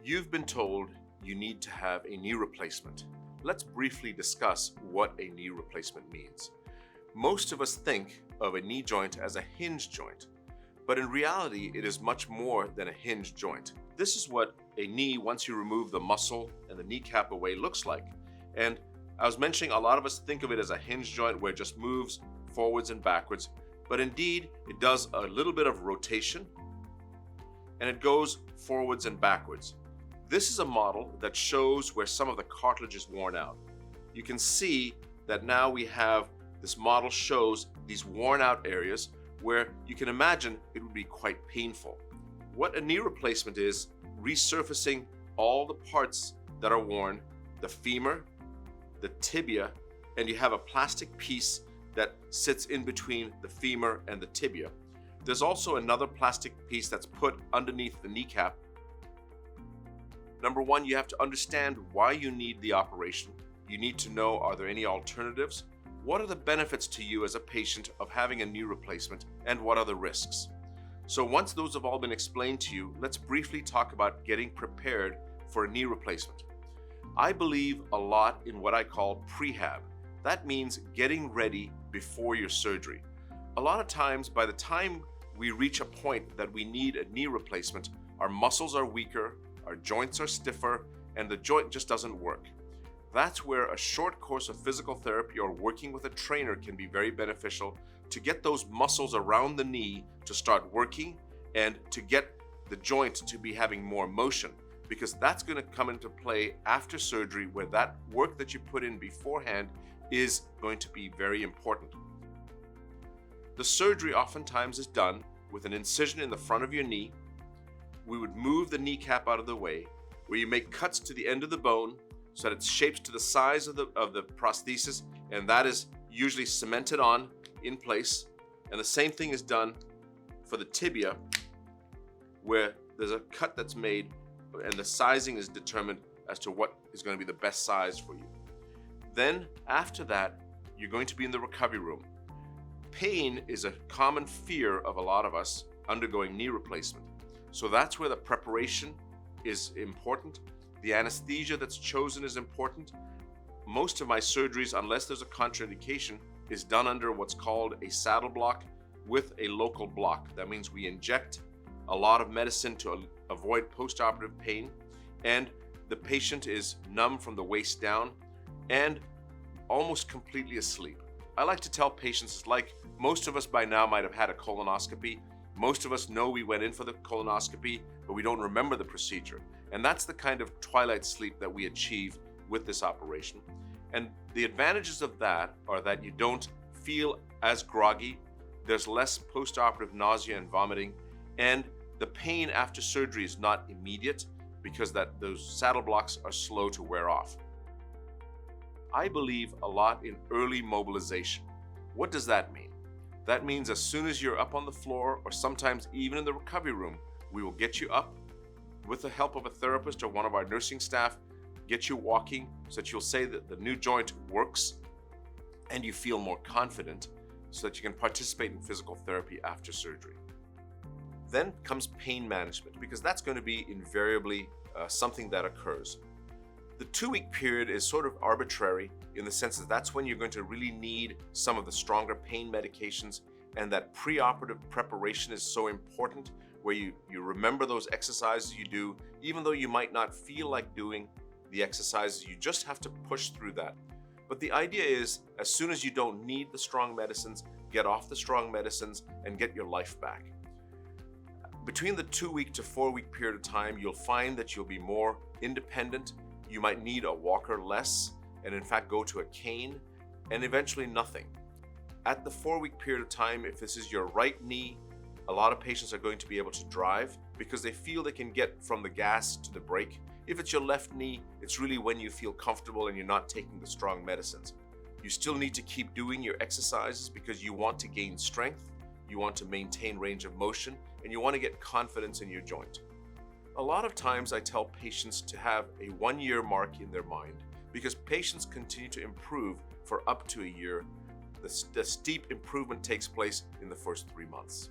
You've been told you need to have a knee replacement. Let's briefly discuss what a knee replacement means. Most of us think of a knee joint as a hinge joint, but in reality, it is much more than a hinge joint. This is what a knee, once you remove the muscle and the kneecap away, looks like. And I was mentioning a lot of us think of it as a hinge joint where it just moves forwards and backwards, but indeed it does a little bit of rotation and it goes forwards and backwards. This is a model that shows where some of the cartilage is worn out. You can see that now we have this model shows these worn out areas where you can imagine it would be quite painful. What a knee replacement is resurfacing all the parts that are worn, the femur, the tibia, and you have a plastic piece that sits in between the femur and the tibia. There's also another plastic piece that's put underneath the kneecap. Number one, you have to understand why you need the operation. You need to know, are there any alternatives? What are the benefits to you as a patient of having a knee replacement, and what are the risks? So once those have all been explained to you, let's briefly talk about getting prepared for a knee replacement. I believe a lot in what I call prehab. That means getting ready before your surgery. A lot of times, by the time we reach a point that we need a knee replacement, our muscles are weaker, our joints are stiffer, and the joint just doesn't work. That's where a short course of physical therapy or working with a trainer can be very beneficial to get those muscles around the knee to start working and to get the joint to be having more motion, because that's going to come into play after surgery, where that work that you put in beforehand is going to be very important. The surgery oftentimes is done with an incision in the front of your knee. We would move the kneecap out of the way, where you make cuts to the end of the bone so that it's shaped to the size of the prosthesis, and that is usually cemented on in place. And the same thing is done for the tibia, where there's a cut that's made and the sizing is determined as to what is going to be the best size for you. Then after that, you're going to be in the recovery room. Pain is a common fear of a lot of us undergoing knee replacement. So that's where the preparation is important. The anesthesia that's chosen is important. Most of my surgeries, unless there's a contraindication, is done under what's called a saddle block with a local block. That means we inject a lot of medicine to avoid postoperative pain, and the patient is numb from the waist down and almost completely asleep. I like to tell patients, it's like most of us by now might have had a colonoscopy. Most of us know we went in for the colonoscopy, but we don't remember the procedure. And that's the kind of twilight sleep that we achieve with this operation. And the advantages of that are that you don't feel as groggy, there's less postoperative nausea and vomiting, and the pain after surgery is not immediate because those saddle blocks are slow to wear off. I believe a lot in early mobilization. What does that mean? That means as soon as you're up on the floor, or sometimes even in the recovery room, we will get you up with the help of a therapist or one of our nursing staff, get you walking so that you'll say that the new joint works and you feel more confident so that you can participate in physical therapy after surgery. Then comes pain management, because that's going to be invariably something that occurs. The 2-week period is sort of arbitrary in the sense that that's when you're going to really need some of the stronger pain medications, and that preoperative preparation is so important, where you remember those exercises you do, even though you might not feel like doing the exercises, you just have to push through that. But the idea is, as soon as you don't need the strong medicines, get off the strong medicines and get your life back. Between the 2-week to 4-week period of time, you'll find that you'll be more independent. You might need a walker less, and in fact go to a cane, and eventually nothing. At the 4-week period of time, if this is your right knee, a lot of patients are going to be able to drive because they feel they can get from the gas to the brake. If it's your left knee, it's really when you feel comfortable and you're not taking the strong medicines. You still need to keep doing your exercises because you want to gain strength, you want to maintain range of motion, and you want to get confidence in your joint. A lot of times I tell patients to have a 1-year mark in their mind, because patients continue to improve for up to a year. The steep improvement takes place in the first 3 months.